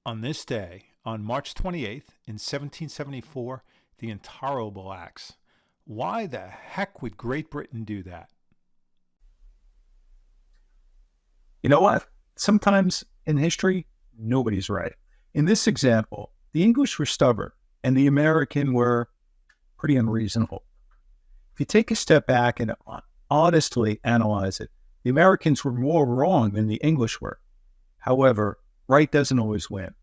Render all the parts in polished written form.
On this day, on March 28th, in 1774, the Intolerable Acts. Why the heck would Great Britain do that? You know what? Sometimes in history, nobody's right. In this example, the English were stubborn and the American were pretty unreasonable. If you take a step back and honestly analyze it, the Americans were more wrong than the English were. However, right doesn't always win.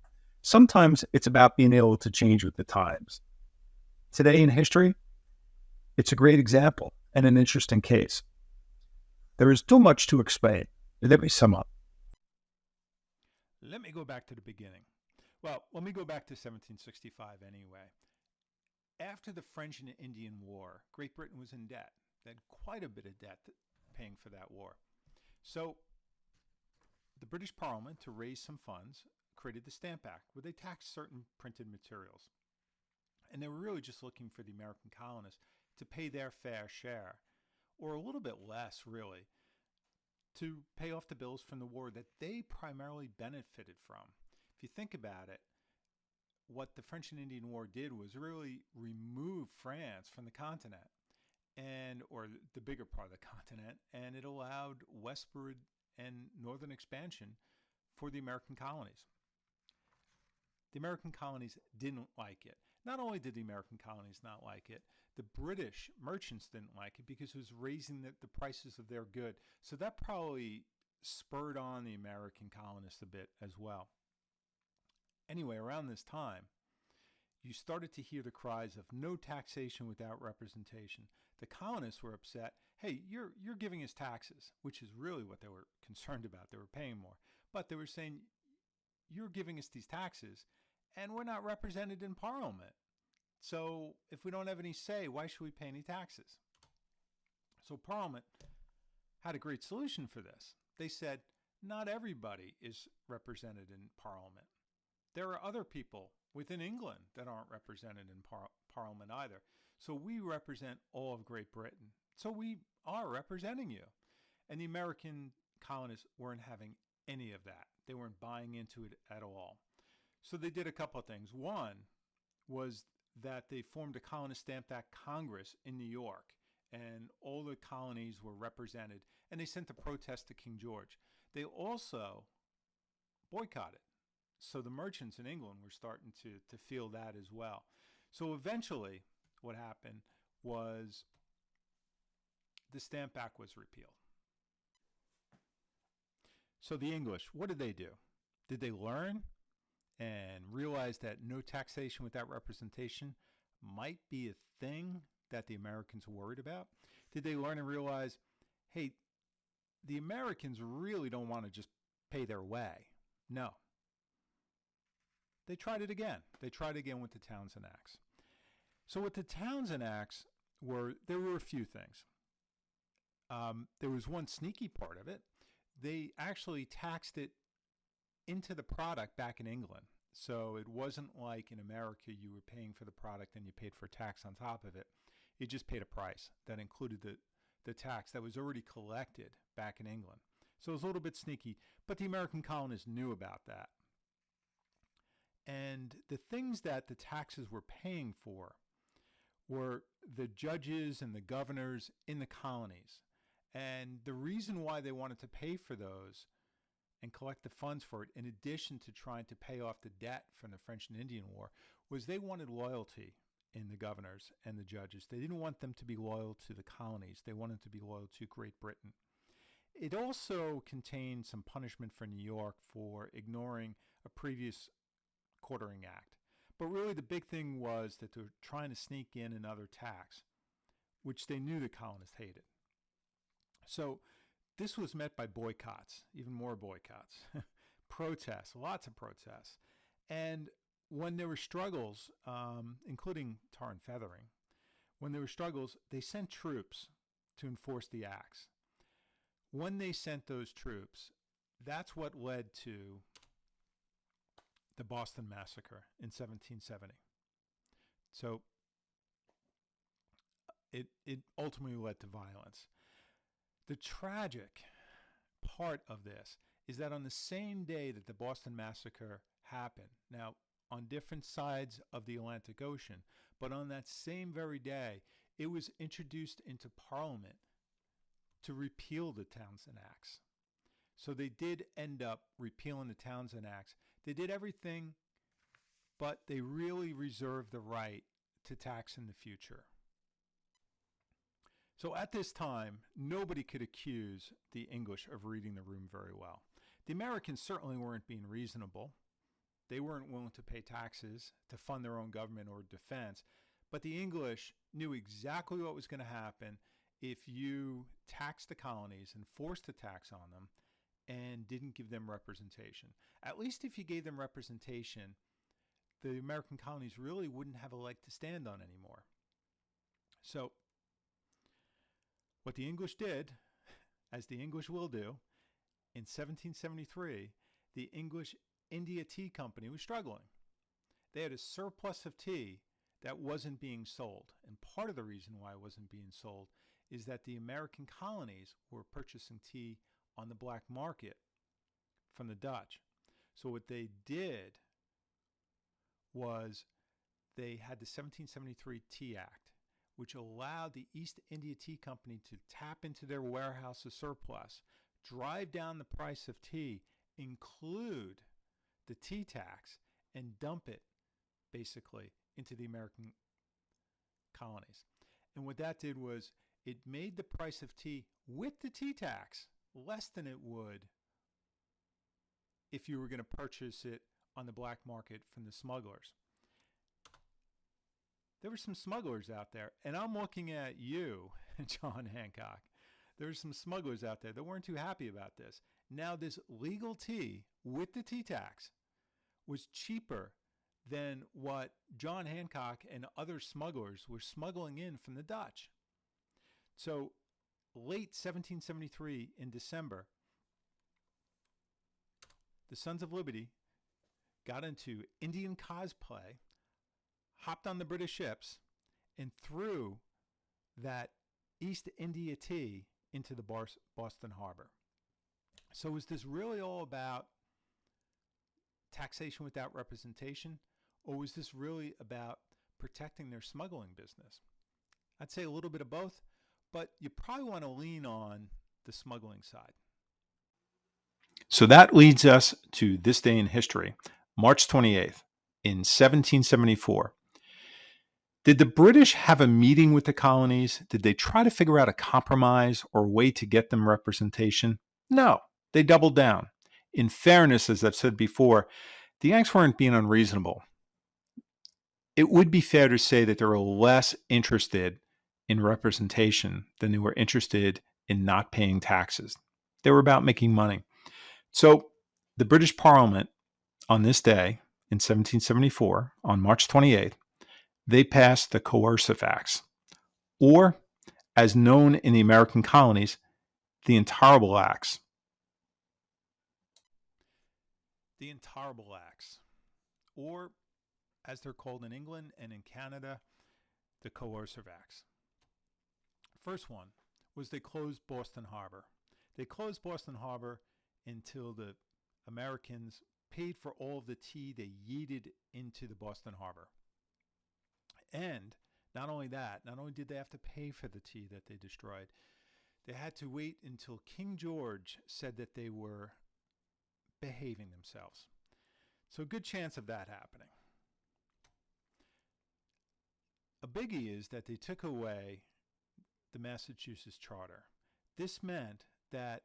Sometimes it's about being able to change with the times. Today in history, it's a great example and an interesting case. There is too much to explain. Let me sum up. Let me go back to the beginning. Well, let me go back to 1765 anyway. After the French and Indian War, Great Britain was in debt. They had quite a bit of debt paying for that war. So the British Parliament, to raise some funds, created the Stamp Act, where they taxed certain printed materials. And they were really just looking for the American colonists to pay their fair share, or a little bit less, really, to pay off the bills from the war that they primarily benefited from. If you think about it, what the French and Indian War did was really remove France from the continent, and or the bigger part of the continent, and it allowed westward and northern expansion for the American colonies. The American colonies didn't like it. Not only did the American colonies not like it, the British merchants didn't like it because it was raising the prices of their good. So that probably spurred on the American colonists a bit as well. Anyway, around this time, you started to hear the cries of no taxation without representation. The colonists were upset. Hey, you're giving us taxes, which is really what they were concerned about. They were paying more. But they were saying, you're giving us these taxes, and we're not represented in Parliament. So if we don't have any say, why should we pay any taxes? So Parliament had a great solution for this. They said, not everybody is represented in Parliament. There are other people within England that aren't represented in Parliament either. So we represent all of Great Britain. So we are representing you. And the American colonists weren't having any of that. They weren't buying into it at all. So they did a couple of things. One was that they formed a Colonist Stamp Act Congress in New York, and all the colonies were represented, and they sent a protest to King George. They also boycotted. So the merchants in England were starting to feel that as well. So eventually, what happened was the Stamp Act was repealed. So the English, what did they do? Did they learn and realize that no taxation without representation might be a thing that the Americans were worried about? Did they learn and realize, hey, the Americans really don't want to just pay their way? No. They tried it again. They tried again with the Townshend Acts. So with the Townshend Acts, there were a few things. There was one sneaky part of it. They actually taxed it into the product back in England. So it wasn't like in America you were paying for the product and you paid for tax on top of it. You just paid a price that included the tax that was already collected back in England. So it was a little bit sneaky, but the American colonists knew about that. And the things that the taxes were paying for were the judges and the governors in the colonies. And the reason why they wanted to pay for those and collect the funds for it, in addition to trying to pay off the debt from the French and Indian War, was they wanted loyalty in the governors and the judges. They didn't want them to be loyal to the colonies. They wanted to be loyal to Great Britain. It also contained some punishment for New York for ignoring a previous quartering act. But really the big thing was that they were trying to sneak in another tax, which they knew the colonists hated. So this was met by boycotts, even more boycotts, protests, lots of protests. And when there were struggles, including tar and feathering, when there were struggles, they sent troops to enforce the acts. When they sent those troops, that's what led to the Boston Massacre in 1770. So it ultimately led to violence. The tragic part of this is that on the same day that the Boston Massacre happen. Now, on different sides of the Atlantic Ocean, but on that same very day, it was introduced into Parliament to repeal the Townshend Acts. So they did end up repealing the Townshend Acts. They did everything, but they really reserved the right to tax in the future. So at this time, nobody could accuse the English of reading the room very well. The Americans certainly weren't being reasonable. They weren't willing to pay taxes to fund their own government or defense. But the English knew exactly what was going to happen if you taxed the colonies and forced a tax on them and didn't give them representation. At least if you gave them representation, the American colonies really wouldn't have a leg to stand on anymore. So what the English did, as the English will do, in 1773, the English India Tea Company was struggling. They had a surplus of tea that wasn't being sold. And part of the reason why it wasn't being sold is that the American colonies were purchasing tea on the black market from the Dutch. So what they did was they had the 1773 Tea Act, which allowed the East India Tea Company to tap into their warehouse of surplus, drive down the price of tea, include the tea tax, and dump it basically into the American colonies. And what that did was it made the price of tea with the tea tax less than it would if you were going to purchase it on the black market from the smugglers. There were some smugglers out there, and I'm looking at you, John Hancock. There were some smugglers out there that weren't too happy about this. Now, this legal tea with the tea tax was cheaper than what John Hancock and other smugglers were smuggling in from the Dutch. So, late 1773 in December, the Sons of Liberty got into Indian cosplay, hopped on the British ships, and threw that East India tea into the Boston Harbor. So is this really all about taxation without representation, or was this really about protecting their smuggling business? I'd say a little bit of both, but you probably want to lean on the smuggling side. So that leads us to this day in history, March 28th, in 1774. Did the British have a meeting with the colonies? Did they try to figure out a compromise or a way to get them representation? No, they doubled down. In fairness, as I've said before, the acts weren't being unreasonable. It would be fair to say that they were less interested in representation than they were interested in not paying taxes. They were about making money. So the British Parliament on this day in 1774, on March 28th, they passed the Coercive Acts, or as known in the American colonies, the Intolerable Acts. The Intolerable Acts, or as they're called in England and in Canada, the Coercive Acts. First one was they closed Boston Harbor. They closed Boston Harbor until the Americans paid for all of the tea they yeeted into the Boston Harbor. And not only that, not only did they have to pay for the tea that they destroyed, they had to wait until King George said that they were behaving themselves. So a good chance of that happening. A biggie is that they took away the Massachusetts Charter. This meant that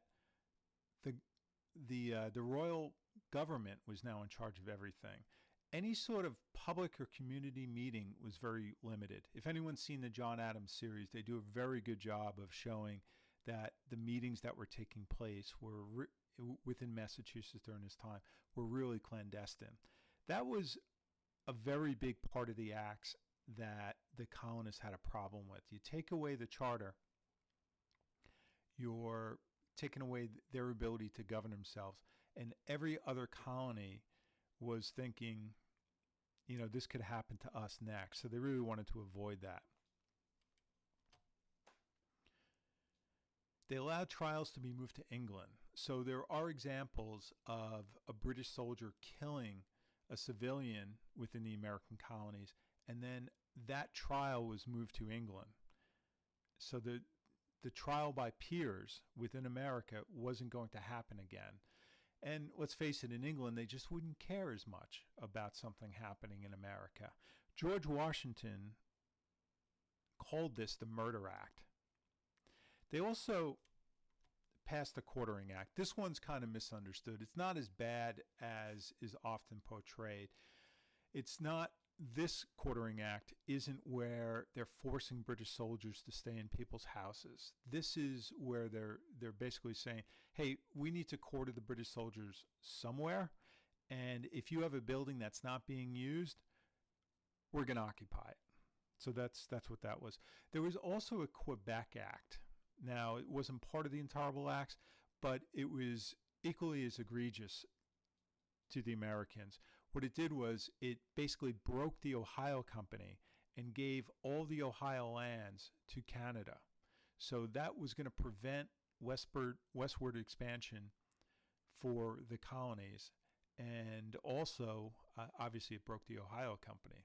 the royal government was now in charge of everything. Any sort of public or community meeting was very limited. If anyone's seen the John Adams series, they do a very good job of showing that the meetings that were taking place were within Massachusetts during this time were really clandestine. That was a very big part of the acts that the colonists had a problem with. You take away the charter, you're taking away their ability to govern themselves. And every other colony was thinking, you know, this could happen to us next. So they really wanted to avoid that. They allowed trials to be moved to England. So there are examples of a British soldier killing a civilian within the American colonies, and then that trial was moved to England. So the trial by peers within America wasn't going to happen again. And let's face it, in England, they just wouldn't care as much about something happening in America. George Washington called this the Murder Act. They also passed the Quartering Act. This one's kind of misunderstood. It's not as bad as is often portrayed. It's not, this Quartering Act isn't where they're forcing British soldiers to stay in people's houses. This is where they're basically saying, hey, we need to quarter the British soldiers somewhere, and if you have a building that's not being used, we're going to occupy it. So that's what that was. There was also a Quebec Act. Now, it wasn't part of the Intolerable Acts, but it was equally as egregious to the Americans. What it did was it basically broke the Ohio Company and gave all the Ohio lands to Canada. So that was going to prevent westward expansion for the colonies. And also, obviously, it broke the Ohio Company.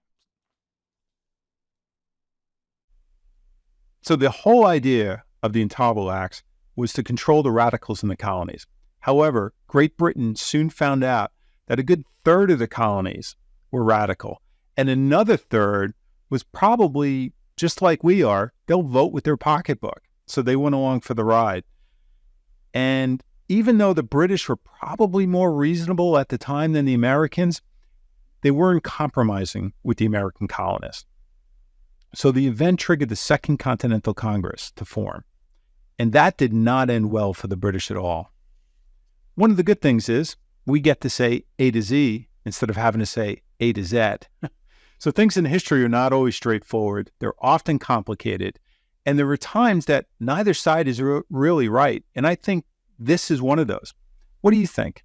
So the whole idea of the Intolerable Acts was to control the radicals in the colonies. However, Great Britain soon found out that a good third of the colonies were radical, and another third was probably just like we are. They'll vote with their pocketbook. So they went along for the ride. And even though the British were probably more reasonable at the time than the Americans, they weren't compromising with the American colonists. So the event triggered the Second Continental Congress to form. And that did not end well for the British at all. One of the good things is we get to say A to Z instead of having to say A to Z. So things in history are not always straightforward. They're often complicated. And there are times that neither side is really right. And I think this is one of those. What do you think?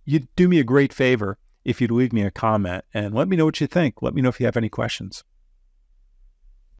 You'd do me a great favor if you'd leave me a comment and let me know what you think. Let me know if you have any questions.